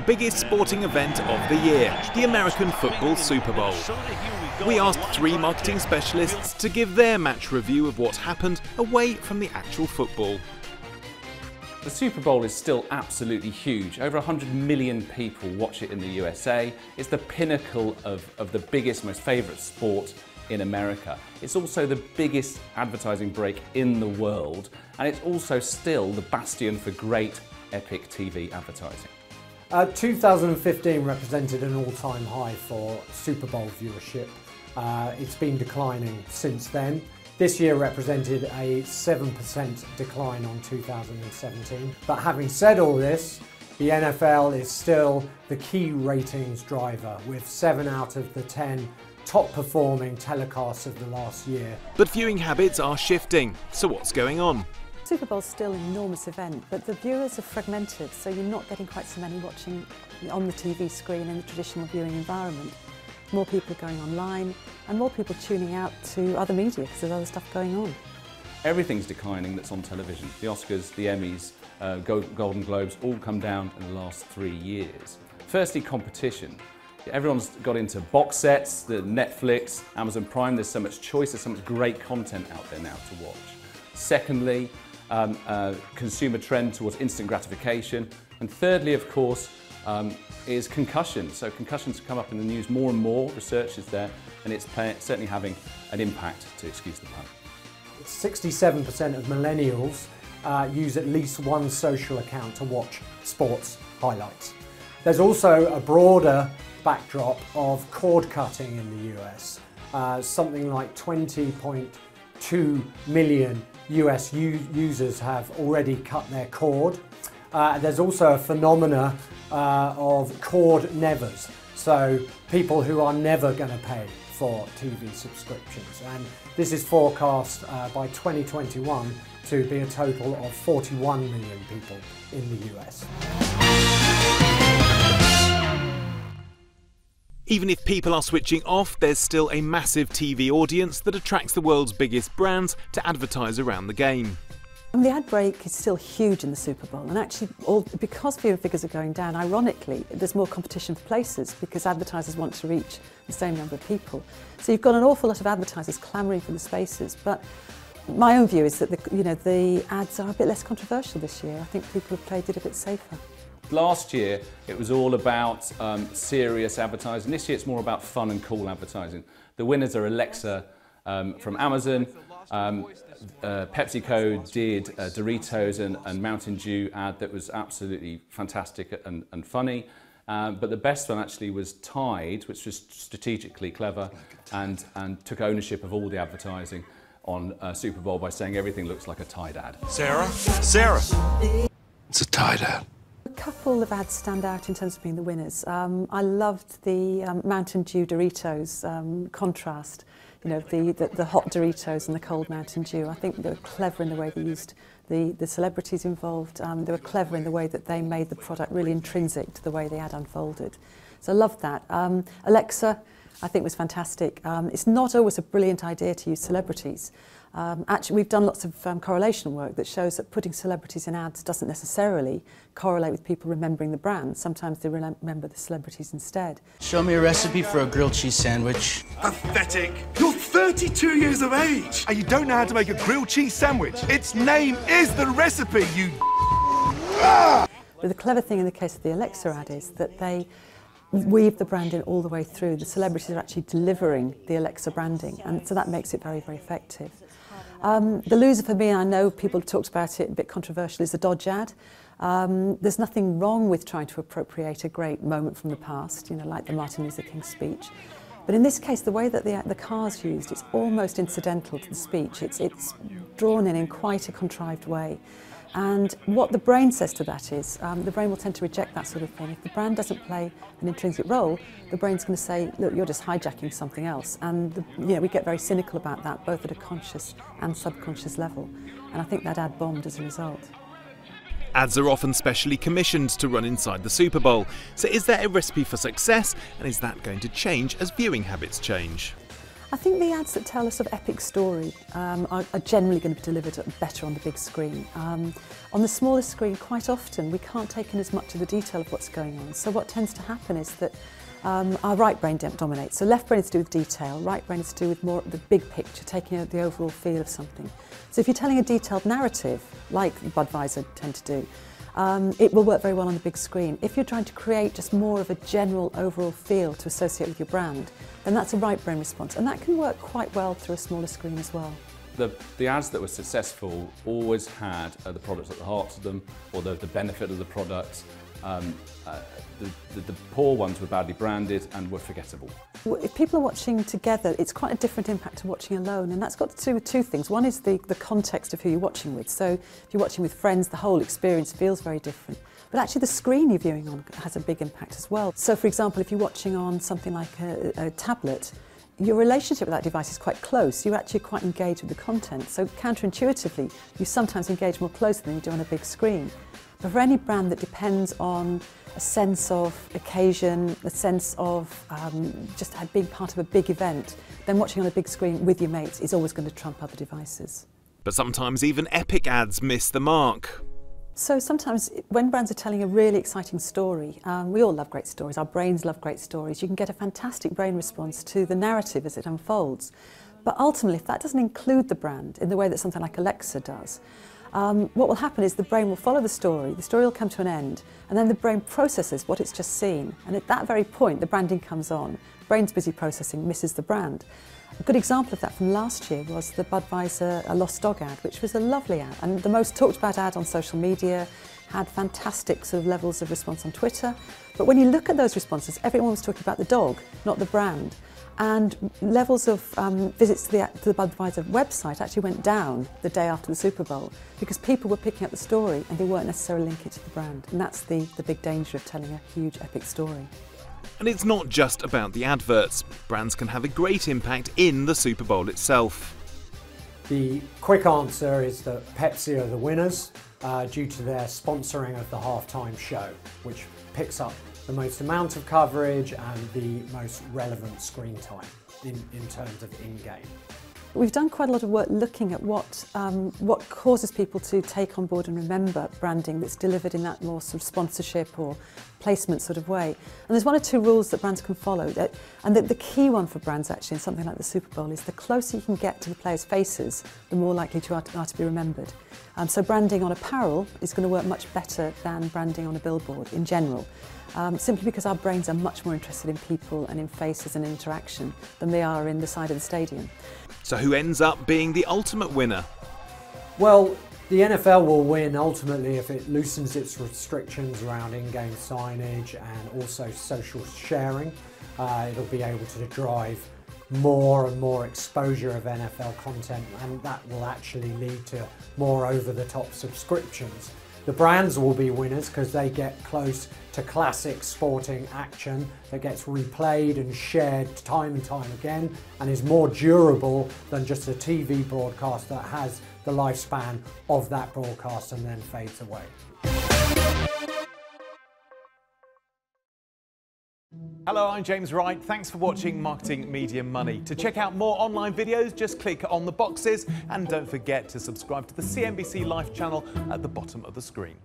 biggest sporting event of the year, the American football Super Bowl. We asked 3 marketing specialists to give their match review of what happened away from the actual football. The Super Bowl is still absolutely huge. Over 100 million people watch it in the USA. It's the pinnacle of the biggest, most favourite sport in America. It's also the biggest advertising break in the world, and it's also still the bastion for great, epic TV advertising. 2015 represented an all-time high for Super Bowl viewership. It's been declining since then. This year represented a 7% decline on 2017. But having said all this, the NFL is still the key ratings driver, with 7 out of the 10 top performing telecasts of the last year. But viewing habits are shifting, so what's going on? Super Bowl's still an enormous event, but the viewers are fragmented, so you're not getting quite so many watching on the TV screen in the traditional viewing environment. More people are going online, and more people tuning out to other media because there's other stuff going on. Everything's declining that's on television. The Oscars, the Emmys, Golden Globes all come down in the last 3 years. Firstly, competition. Everyone's got into box sets, the Netflix, Amazon Prime. There's so much choice, there's so much great content out there now to watch. Secondly, consumer trend towards instant gratification. And thirdly, of course, is concussion. So concussions come up in the news more and more, research is there, and it's certainly having an impact, to excuse the pun. 67% of millennials use at least one social account to watch sports highlights. There's also a broader backdrop of cord cutting in the US. Something like 20.2 million US users have already cut their cord. There's also a phenomena of cord nevers, so people who are never going to pay for TV subscriptions, and this is forecast by 2021 to be a total of 41 million people in the US. Even if people are switching off, there's still a massive TV audience that attracts the world's biggest brands to advertise around the game. The ad break is still huge in the Super Bowl, and actually because viewer figures are going down, ironically there's more competition for places because advertisers want to reach the same number of people. So you've got an awful lot of advertisers clamouring for the spaces, but my own view is that the ads are a bit less controversial this year. I think people have played it a bit safer. Last year it was all about serious advertising. This year it's more about fun and cool advertising. The winners are Alexa from Amazon. PepsiCo did Doritos and Mountain Dew ad that was absolutely fantastic and funny. But the best one actually was Tide, which was strategically clever and took ownership of all the advertising on Super Bowl by saying everything looks like a Tide ad. Sarah? It's a Tide ad. A couple of ads stand out in terms of being the winners. I loved the Mountain Dew Doritos contrast. You know, the hot Doritos and the cold Mountain Dew. I think they were clever in the way they used the celebrities involved. They were clever in the way that they made the product really intrinsic to the way the ad unfolded. So I loved that. Alexa, I think, was fantastic. It's not always a brilliant idea to use celebrities. Actually, we've done lots of correlation work that shows that putting celebrities in ads doesn't necessarily correlate with people remembering the brand. Sometimes they remember the celebrities instead. Show me a recipe for a grilled cheese sandwich. Pathetic. You're 32 years of age and you don't know how to make a grilled cheese sandwich. Its name is the recipe, you But the clever thing in the case of the Alexa ad is that they weave the branding all the way through. The celebrities are actually delivering the Alexa branding, and so that makes it very, very effective. The loser for me, I know people have talked about it a bit controversial, is the Dodge ad. There's nothing wrong with trying to appropriate a great moment from the past, you know, like the Martin Luther King speech. But in this case, the way that the car's used, it's almost incidental to the speech. It's drawn in quite a contrived way. And what the brain says to that is, the brain will tend to reject that sort of thing. If the brand doesn't play an intrinsic role, the brain's going to say, look, you're just hijacking something else. And we get very cynical about that, both at a conscious and subconscious level. And I think that ad bombed as a result. Ads are often specially commissioned to run inside the Super Bowl. So is there a recipe for success, and is that going to change as viewing habits change? I think the ads that tell us of epic story are generally going to be delivered better on the big screen. On the smaller screen, quite often we can't take in as much of the detail of what's going on. So what tends to happen is that our right brain dominates. So left brain is to do with detail, right brain is to do with more the big picture, taking out the overall feel of something. So if you're telling a detailed narrative, like Budweiser tend to do, it will work very well on the big screen. If you're trying to create just more of a general overall feel to associate with your brand, then that's a right brain response, and that can work quite well through a smaller screen as well. The ads that were successful always had the products at the heart of them, or the benefit of the product. The poor ones were badly branded and were forgettable. If people are watching together, it's quite a different impact to watching alone, and that's got to do with two things. One is the context of who you're watching with. So if you're watching with friends, the whole experience feels very different. But actually the screen you're viewing on has a big impact as well. So for example, if you're watching on something like a tablet, your relationship with that device is quite close. You're actually quite engaged with the content. So counterintuitively, you sometimes engage more closely than you do on a big screen. But for any brand that depends on a sense of occasion, a sense of just being part of a big event, then watching on a big screen with your mates is always going to trump other devices. But sometimes even epic ads miss the mark. So sometimes when brands are telling a really exciting story, we all love great stories, our brains love great stories, you can get a fantastic brain response to the narrative as it unfolds. But ultimately, if that doesn't include the brand in the way that something like Alexa does, what will happen is the brain will follow the story will come to an end, and then the brain processes what it's just seen. And at that very point, the branding comes on. Brain's busy processing, misses the brand. A good example of that from last year was the Budweiser A Lost Dog ad, which was a lovely ad, and the most talked about ad on social media, had fantastic sort of levels of response on Twitter. But when you look at those responses, everyone was talking about the dog, not the brand. And levels of visits to the Budweiser website actually went down the day after the Super Bowl because people were picking up the story and they weren't necessarily linking it to the brand. And that's the big danger of telling a huge epic story. And it's not just about the adverts. Brands can have a great impact in the Super Bowl itself. The quick answer is that Pepsi are the winners due to their sponsoring of the halftime show, which picks up the most amount of coverage and the most relevant screen time in terms of in-game. We've done quite a lot of work looking at what causes people to take on board and remember branding that's delivered in that more sort of sponsorship or placement sort of way. And there's one or two rules that brands can follow. And the key one for brands actually in something like the Super Bowl is the closer you can get to the players' faces, the more likely you are to be remembered. So branding on apparel is going to work much better than branding on a billboard in general. Simply because our brains are much more interested in people and in faces and interaction than they are in the side of the stadium. So who ends up being the ultimate winner? Well, the NFL will win ultimately if it loosens its restrictions around in-game signage and also social sharing. It'll be able to drive more and more exposure of NFL content, and that will actually lead to more over-the-top subscriptions. The brands will be winners because they get close to classic sporting action that gets replayed and shared time and time again and is more durable than just a TV broadcast that has the lifespan of that broadcast and then fades away. Hello, I'm James Wright. Thanks for watching Marketing Media Money. To check out more online videos, just click on the boxes and don't forget to subscribe to the CNBC Live channel at the bottom of the screen.